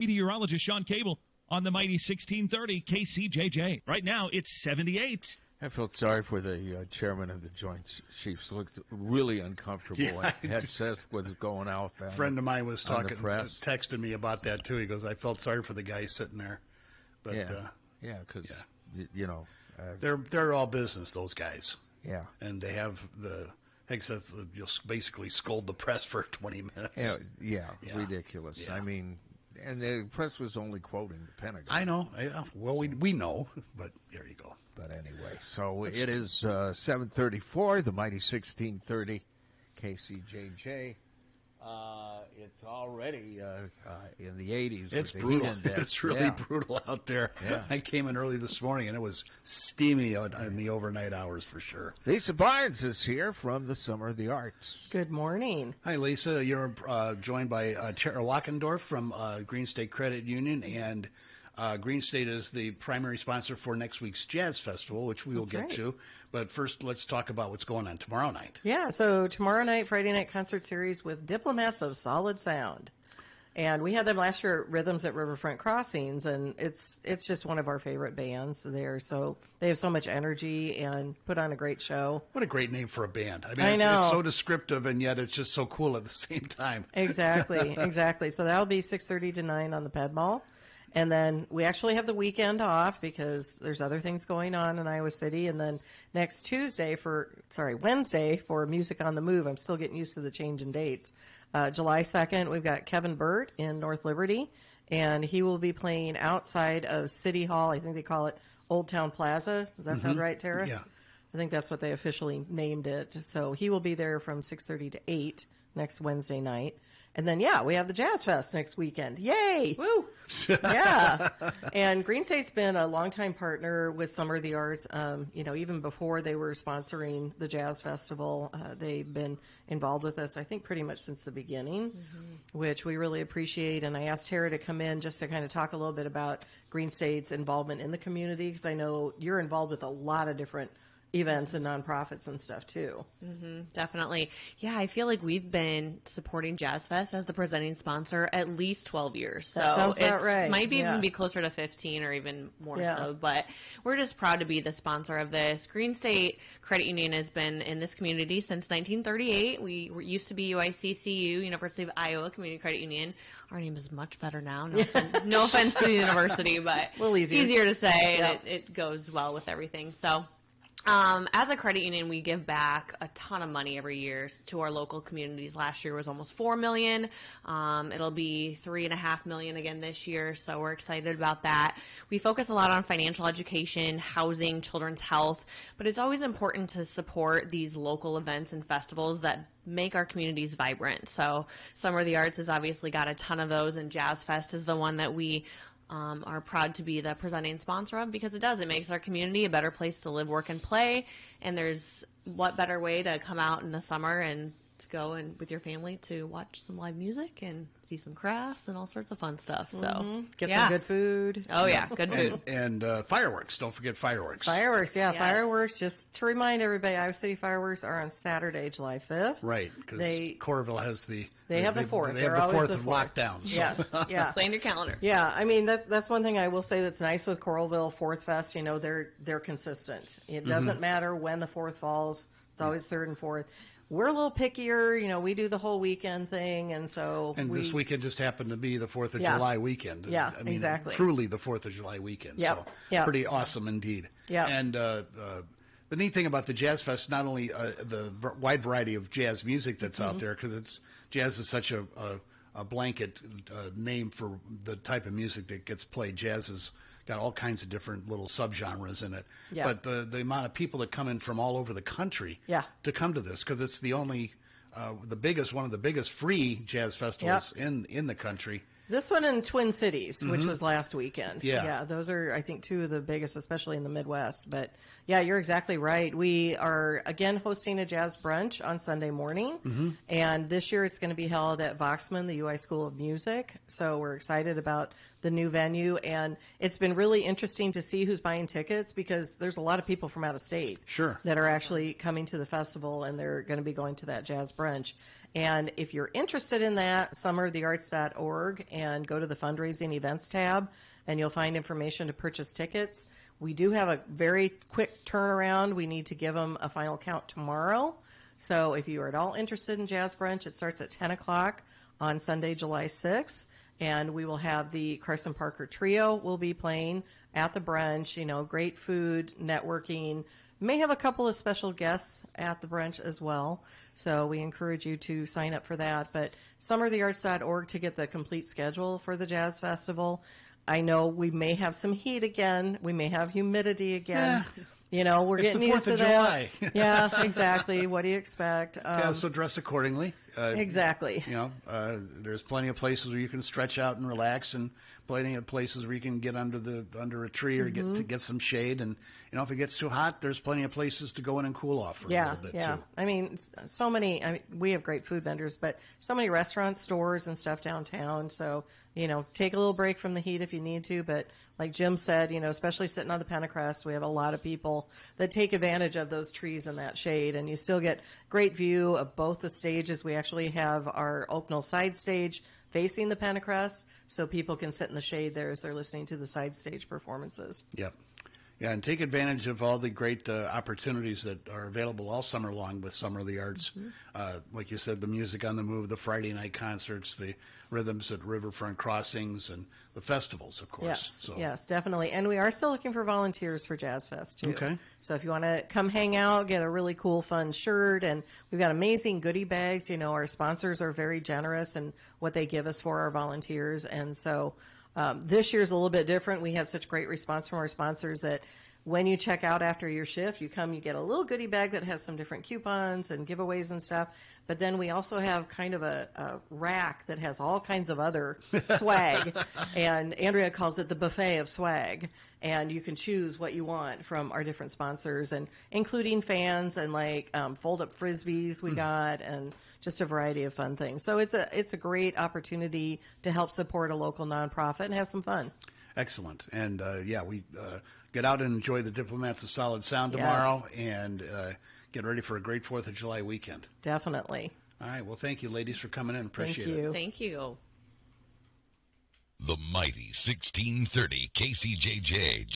Meteorologist Sean Cable on the mighty 1630 KCJJ. Right now, it's 78. I felt sorry for the chairman of the Joint Chiefs. Looked really uncomfortable. Yeah, Had Seth was going out. A friend of mine was texting me about that too. He goes, "I felt sorry for the guy sitting there," but because they're all business. Those guys, and they have you'll basically scold the press for 20 minutes. Ridiculous. Yeah. I mean, and the press was only quoting the Pentagon. I know. Well, we know, but there you go. But anyway, so it is 7:34, the mighty 1630 KCJJ. It's already in the 80s. It's brutal. It's really brutal out there. Yeah. I came in early this morning, and it was steamy in the overnight hours for sure. Lisa Barnes is here from the Summer of the Arts. Good morning. Hi, Lisa. You're joined by Tara Wachendorf from Green State Credit Union, and Green State is the primary sponsor for next week's Jazz Festival, which we will get to. But first, let's talk about what's going on tomorrow night. Yeah, so tomorrow night, Friday night concert series with Diplomats of Solid Sound. And we had them last year at Rhythms at Riverfront Crossings, and it's just one of our favorite bands there. So they have so much energy and put on a great show. What a great name for a band. I I mean, know. it's so descriptive, and yet it's just so cool at the same time. Exactly, exactly. So that'll be 6:30 to 9 on the Ped Mall. And then we actually have the weekend off because there's other things going on in Iowa City. And then next Wednesday for Music on the Move. I'm still getting used to the change in dates. July 2nd, we've got Kevin Burt in North Liberty, and he will be playing outside of City Hall. I think they call it Old Town Plaza. Does that sound right, Tara? Yeah. I think that's what they officially named it. So he will be there from 6:30 to 8 next Wednesday night. And then, we have the Jazz Fest next weekend. Yay! Woo! Yeah. And Green State's been a longtime partner with Summer of the Arts. Even before they were sponsoring the Jazz Festival, they've been involved with us, I think, pretty much since the beginning, which we really appreciate. And I asked Tara to come in just to kind of talk a little bit about Green State's involvement in the community, because I know you're involved with a lot of different events and nonprofits and stuff too. Definitely. Yeah, I feel like we've been supporting Jazz Fest as the presenting sponsor at least 12 years. So that sounds about right. Might even be closer to 15 or even more so. But we're just proud to be the sponsor of this. Green State Credit Union has been in this community since 1938. We used to be UICCU, University of Iowa Community Credit Union. Our name is much better now. No offense to the university, but a little easier to say, and it goes well with everything. So as a credit union, we give back a ton of money every year to our local communities. Last year was almost $4 million. It'll be $3.5 million again this year, so we're excited about that. We focus a lot on financial education, housing, children's health, but it's always important to support these local events and festivals that make our communities vibrant. So Summer of the Arts has obviously got a ton of those, and Jazz Fest is the one that we are proud to be the presenting sponsor of, because it makes our community a better place to live, work, and play. And there's what better way to come out in the summer and to go and with your family to watch some live music and see some crafts and all sorts of fun stuff. So get some good food. Oh yeah, good food. And fireworks. Don't forget fireworks. Yes. Fireworks. Just to remind everybody, Iowa City fireworks are on Saturday, July 5th. Right, because Coralville has the 4th. They have the 4th of lockdown. So. Yes, yeah. Plan your calendar. Yeah, I mean that's one thing I will say that's nice with Coralville 4th Fest. They're consistent. It doesn't matter when the 4th falls. It's always 3rd and 4th. We're a little pickier, we do the whole weekend thing, and so this weekend just happened to be the 4th of July weekend. Yeah, I mean, exactly. Truly the 4th of July weekend. Yep. So pretty awesome indeed. Yeah. And the neat thing about the Jazz Fest, not only the wide variety of jazz music that's out there, because jazz is such a blanket name for the type of music that gets played. Jazz has got all kinds of different little subgenres in it. Yeah. But the amount of people that come in from all over the country to come to this, because it's the only, one of the biggest free jazz festivals in the country. This one in Twin Cities, which was last weekend. Yeah. Those are, I think, two of the biggest, especially in the Midwest. But, yeah, you're exactly right. We are, again, hosting a jazz brunch on Sunday morning. And this year it's going to be held at Voxman, the UI School of Music. So we're excited about the new venue. And it's been really interesting to see who's buying tickets, because there's a lot of people from out of state that are actually coming to the festival, and they're going to be going to that jazz brunch. And if you're interested in that, summerofthearts.org, and go to the fundraising events tab, and you'll find information to purchase tickets. We do have a very quick turnaround. We need to give them a final count tomorrow. So if you are at all interested in Jazz Brunch, it starts at 10 o'clock on Sunday, July 6th. And we will have the Carson Parker Trio will be playing at the brunch. You know, great food, networking. May have a couple of special guests at the brunch as well. So we encourage you to sign up for that. But summerofthearts.org to get the complete schedule for the Jazz Festival. I know we may have some heat again. We may have humidity again. Yeah. You know, we're It's getting the used 4th to of that. July. Yeah, exactly. What do you expect? So dress accordingly. Exactly. You know, there's plenty of places where you can stretch out and relax, and plenty of places where you can get under a tree or get some shade. And you know, if it gets too hot, there's plenty of places to go in and cool off for a little bit too. I mean, so many. I mean, we have great food vendors, but so many restaurants, stores, and stuff downtown. So you know, take a little break from the heat if you need to. But like Jim said, you know, especially sitting on the Pentacrest, we have a lot of people that take advantage of those trees and that shade, and you still get great view of both the stages. We actually have our Oak Knoll side stage facing the Pentacrest, so people can sit in the shade there as they're listening to the side stage performances. Yep. Yeah, and take advantage of all the great opportunities that are available all summer long with Summer of the Arts. Like you said, the Music on the Move, the Friday night concerts, the rhythms at Riverfront Crossings, and the festivals, of course. Yes, definitely. And we are still looking for volunteers for Jazz Fest, too. Okay. So if you want to come hang out, get a really cool, fun shirt, and we've got amazing goodie bags. You know, our sponsors are very generous in what they give us for our volunteers. And so this year's a little bit different. We had such great response from our sponsors that when you check out after your shift, you get a little goodie bag that has some different coupons and giveaways and stuff. But then we also have kind of a rack that has all kinds of other swag. And Andrea calls it the buffet of swag. And you can choose what you want from our different sponsors, and including fans and like fold-up Frisbees we got, and just a variety of fun things. So it's a great opportunity to help support a local nonprofit and have some fun. Excellent. And we get out and enjoy the Diplomats of Solid Sound tomorrow, and get ready for a great 4th of July weekend. Definitely. All right. Well, thank you, ladies, for coming in. Appreciate Thank you. it. Thank you. The mighty 1630 KCJJ.